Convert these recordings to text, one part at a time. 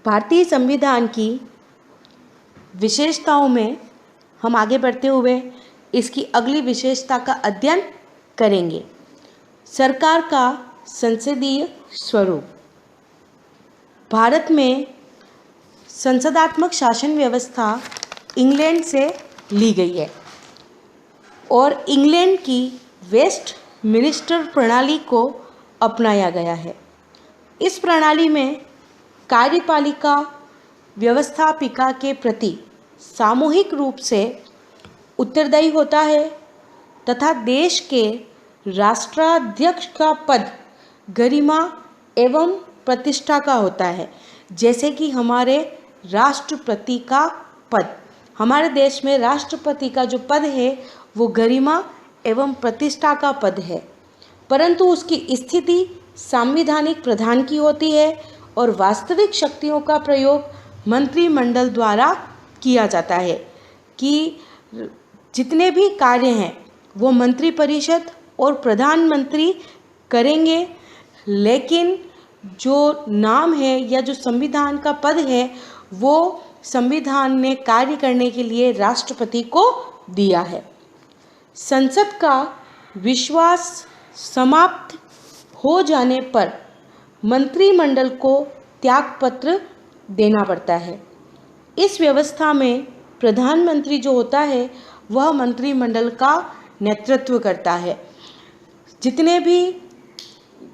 भारतीय संविधान की विशेषताओं में हम आगे बढ़ते हुए इसकी अगली विशेषता का अध्ययन करेंगे। सरकार का संसदीय स्वरूप। भारत में संसदात्मक शासन व्यवस्था इंग्लैंड से ली गई है और इंग्लैंड की वेस्ट मिनिस्टर प्रणाली को अपनाया गया है। इस प्रणाली में कार्यपालिका व्यवस्थापिका के प्रति सामूहिक रूप से उत्तरदायी होता है तथा देश के राष्ट्राध्यक्ष का पद गरिमा एवं प्रतिष्ठा का होता है। जैसे कि हमारे राष्ट्रपति का पद, हमारे देश में राष्ट्रपति का जो पद है वो गरिमा एवं प्रतिष्ठा का पद है, परंतु उसकी स्थिति संवैधानिक प्रधान की होती है और वास्तविक शक्तियों का प्रयोग मंत्रिमंडल द्वारा किया जाता है कि जितने भी कार्य हैं वो मंत्रिपरिषद और प्रधानमंत्री करेंगे, लेकिन जो नाम है या जो संविधान का पद है वो संविधान ने कार्य करने के लिए राष्ट्रपति को दिया है। संसद का विश्वास समाप्त हो जाने पर मंत्रिमंडल को त्यागपत्र देना पड़ता है। इस व्यवस्था में प्रधानमंत्री जो होता है वह मंत्रिमंडल का नेतृत्व करता है। जितने भी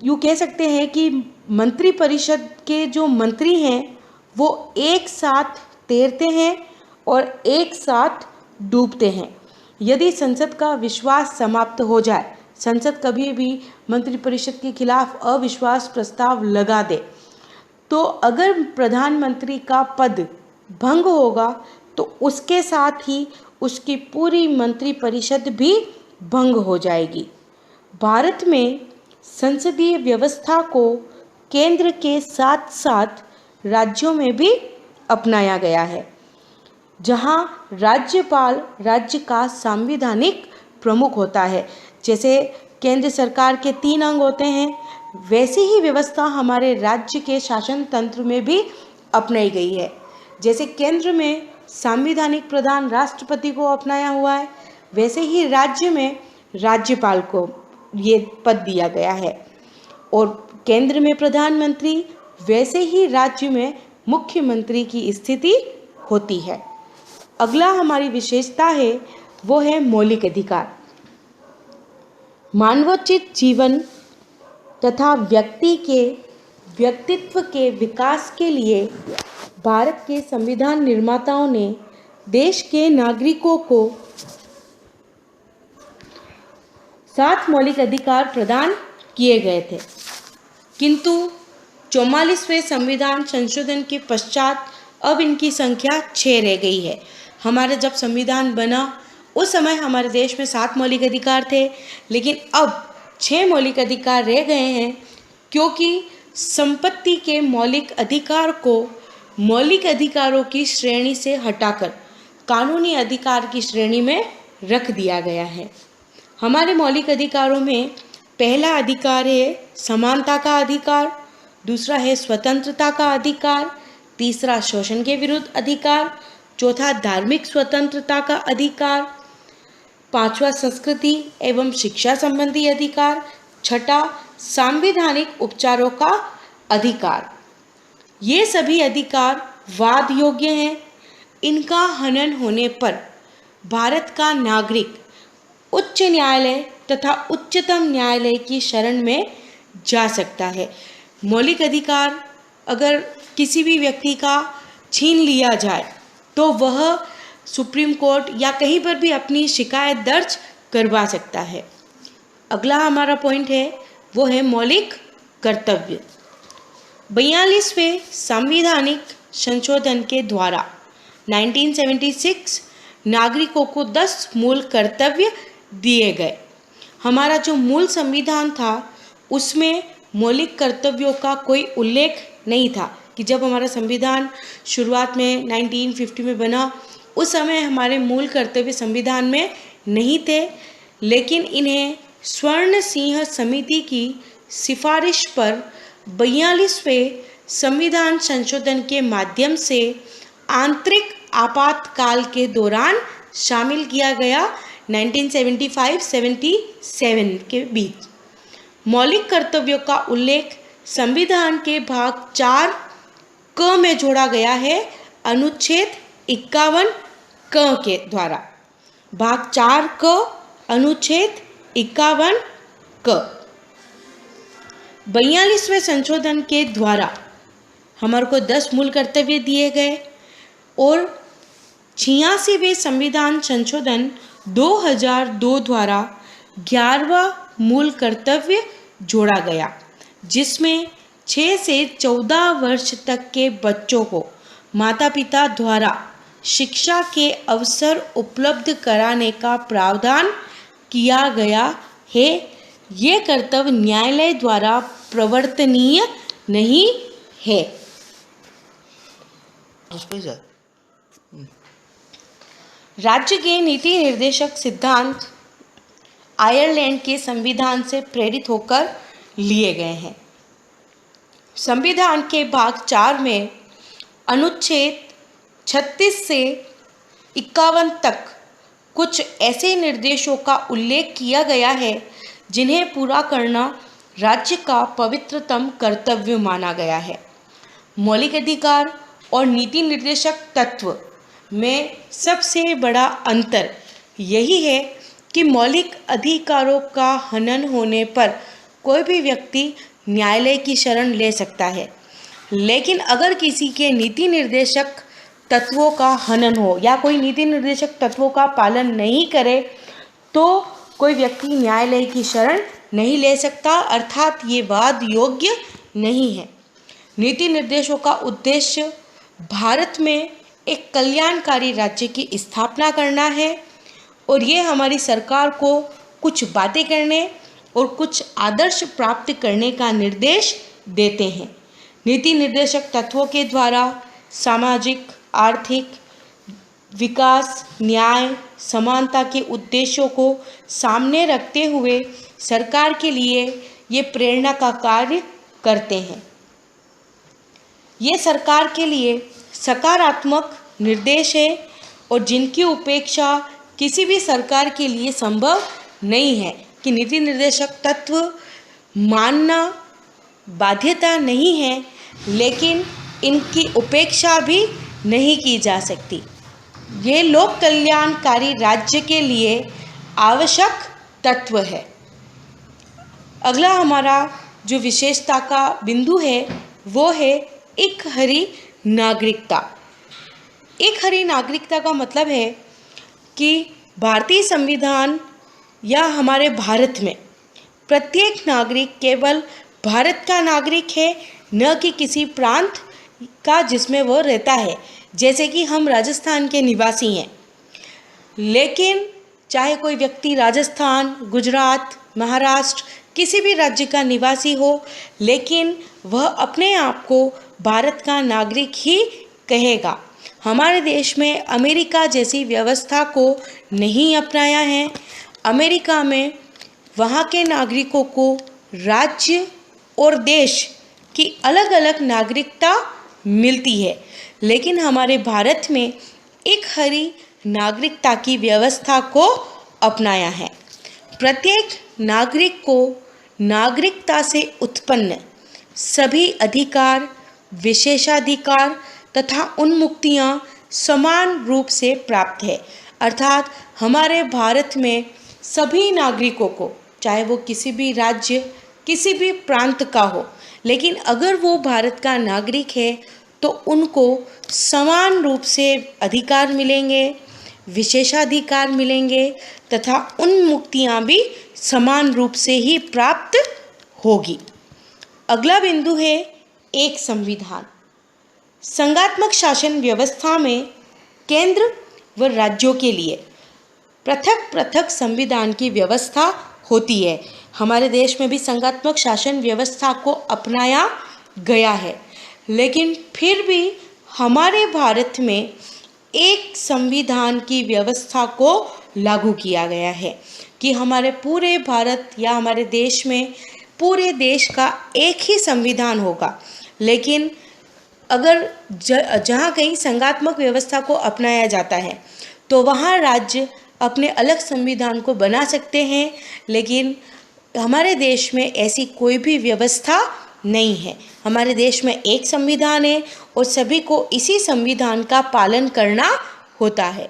यूँ कह सकते हैं कि मंत्रिपरिषद के जो मंत्री हैं वो एक साथ तैरते हैं और एक साथ डूबते हैं। यदि संसद का विश्वास समाप्त हो जाए, संसद कभी भी मंत्रिपरिषद के खिलाफ अविश्वास प्रस्ताव लगा दे, तो अगर प्रधानमंत्री का पद भंग होगा तो उसके साथ ही उसकी पूरी मंत्रिपरिषद भी भंग हो जाएगी। भारत में संसदीय व्यवस्था को केंद्र के साथ साथ राज्यों में भी अपनाया गया है, जहां राज्यपाल राज्य का संवैधानिक प्रमुख होता है। जैसे केंद्र सरकार के 3 अंग होते हैं, वैसी ही व्यवस्था हमारे राज्य के शासन तंत्र में भी अपनाई गई है। जैसे केंद्र में संवैधानिक प्रधान राष्ट्रपति को अपनाया हुआ है, वैसे ही राज्य में राज्यपाल को ये पद दिया गया है और केंद्र में प्रधानमंत्री, वैसे ही राज्य में मुख्यमंत्री की स्थिति होती है। अगला हमारी विशेषता है वो है मौलिक अधिकार। मानवोचित जीवन तथा व्यक्ति के व्यक्तित्व के विकास के लिए भारत के संविधान निर्माताओं ने देश के नागरिकों को 7 मौलिक अधिकार प्रदान किए गए थे, किंतु 44वें संविधान संशोधन के पश्चात अब इनकी संख्या 6 रह गई है। हमारा जब संविधान बना उस समय हमारे देश में 7 मौलिक अधिकार थे, लेकिन अब 6 मौलिक अधिकार रह गए हैं, क्योंकि संपत्ति के मौलिक अधिकार को मौलिक अधिकारों की श्रेणी से हटाकर कानूनी अधिकार की श्रेणी में रख दिया गया है। हमारे मौलिक अधिकारों में पहला अधिकार है समानता का अधिकार, दूसरा है स्वतंत्रता का अधिकार, तीसरा शोषण के विरुद्ध अधिकार, चौथा धार्मिक स्वतंत्रता का अधिकार, पांचवा संस्कृति एवं शिक्षा संबंधी अधिकार, छठा सांविधानिक उपचारों का अधिकार। ये सभी अधिकार वाद योग्य हैं। इनका हनन होने पर भारत का नागरिक उच्च न्यायालय तथा उच्चतम न्यायालय की शरण में जा सकता है। मौलिक अधिकार अगर किसी भी व्यक्ति का छीन लिया जाए तो वह सुप्रीम कोर्ट या कहीं पर भी अपनी शिकायत दर्ज करवा सकता है। अगला हमारा पॉइंट है वो है मौलिक कर्तव्य। 42वें संवैधानिक संशोधन के द्वारा 1976 नागरिकों को 10 मूल कर्तव्य दिए गए। हमारा जो मूल संविधान था उसमें मौलिक कर्तव्यों का कोई उल्लेख नहीं था कि जब हमारा संविधान शुरुआत में 1950 में बना उस समय हमारे मूल कर्तव्य संविधान में नहीं थे, लेकिन इन्हें स्वर्ण सिंह समिति की सिफारिश पर 42वें संविधान संशोधन के माध्यम से आंतरिक आपातकाल के दौरान शामिल किया गया 1975-77 के बीच। मौलिक कर्तव्यों का उल्लेख संविधान के भाग 4 क में जोड़ा गया है अनुच्छेद 51 क के द्वारा। भाग 4 क अनुच्छेद 51 क 42वें संशोधन के द्वारा हमारे को 10 मूल कर्तव्य दिए गए और 86वें संविधान संशोधन 2002 द्वारा 11वां मूल कर्तव्य जोड़ा गया, जिसमें 6 से 14 वर्ष तक के बच्चों को माता पिता द्वारा शिक्षा के अवसर उपलब्ध कराने का प्रावधान किया गया है। ये कर्तव्य न्यायालय द्वारा प्रवर्तनीय नहीं है। राज्य के नीति निर्देशक सिद्धांत आयरलैंड के संविधान से प्रेरित होकर लिए गए हैं। संविधान के भाग 4 में अनुच्छेद 36 से 51 तक कुछ ऐसे निर्देशों का उल्लेख किया गया है जिन्हें पूरा करना राज्य का पवित्रतम कर्तव्य माना गया है। मौलिक अधिकार और नीति निर्देशक तत्व में सबसे बड़ा अंतर यही है कि मौलिक अधिकारों का हनन होने पर कोई भी व्यक्ति न्यायालय की शरण ले सकता है, लेकिन अगर किसी के नीति निर्देशक तत्वों का हनन हो या कोई नीति निर्देशक तत्वों का पालन नहीं करे तो कोई व्यक्ति न्यायालय की शरण नहीं ले सकता, अर्थात ये वाद योग्य नहीं है। नीति निर्देशों का उद्देश्य भारत में एक कल्याणकारी राज्य की स्थापना करना है और ये हमारी सरकार को कुछ बातें करने और कुछ आदर्श प्राप्त करने का निर्देश देते हैं। नीति निर्देशक तत्वों के द्वारा सामाजिक, आर्थिक विकास, न्याय, समानता के उद्देश्यों को सामने रखते हुए सरकार के लिए ये प्रेरणा का कार्य करते हैं। ये सरकार के लिए सकारात्मक निर्देश है और जिनकी उपेक्षा किसी भी सरकार के लिए संभव नहीं है कि नीति निर्देशक तत्व मानना बाध्यता नहीं है, लेकिन इनकी उपेक्षा भी नहीं की जा सकती। ये लोक कल्याणकारी राज्य के लिए आवश्यक तत्व है। अगला हमारा जो विशेषता का बिंदु है वो है एक हरी नागरिकता। एक हरी नागरिकता का मतलब है कि भारतीय संविधान या हमारे भारत में प्रत्येक नागरिक केवल भारत का नागरिक है, न कि किसी प्रांत का जिसमें वो रहता है। जैसे कि हम राजस्थान के निवासी हैं, लेकिन चाहे कोई व्यक्ति राजस्थान, गुजरात, महाराष्ट्र किसी भी राज्य का निवासी हो, लेकिन वह अपने आप को भारत का नागरिक ही कहेगा। हमारे देश में अमेरिका जैसी व्यवस्था को नहीं अपनाया है। अमेरिका में वहाँ के नागरिकों को राज्य और देश की अलग अलग नागरिकता मिलती है, लेकिन हमारे भारत में एक हरी नागरिकता की व्यवस्था को अपनाया है। प्रत्येक नागरिक को नागरिकता से उत्पन्न सभी अधिकार, विशेषाधिकार तथा उन्मुक्तियां समान रूप से प्राप्त है। अर्थात हमारे भारत में सभी नागरिकों को, चाहे वो किसी भी राज्य, किसी भी प्रांत का हो, लेकिन अगर वो भारत का नागरिक है तो उनको समान रूप से अधिकार मिलेंगे, विशेषाधिकार मिलेंगे तथा उन्मुक्तियां भी समान रूप से ही प्राप्त होगी। अगला बिंदु है एक संविधान। संघात्मक शासन व्यवस्था में केंद्र व राज्यों के लिए पृथक पृथक संविधान की व्यवस्था होती है। हमारे देश में भी संघात्मक शासन व्यवस्था को अपनाया गया है, लेकिन फिर भी हमारे भारत में एक संविधान की व्यवस्था को लागू किया गया है कि हमारे पूरे भारत या हमारे देश में पूरे देश का एक ही संविधान होगा। लेकिन अगर जहाँ कहीं संघात्मक व्यवस्था को अपनाया जाता है तो वहाँ राज्य अपने अलग संविधान को बना सकते हैं, लेकिन हमारे देश में ऐसी कोई भी व्यवस्था नहीं है। हमारे देश में एक संविधान है और सभी को इसी संविधान का पालन करना होता है।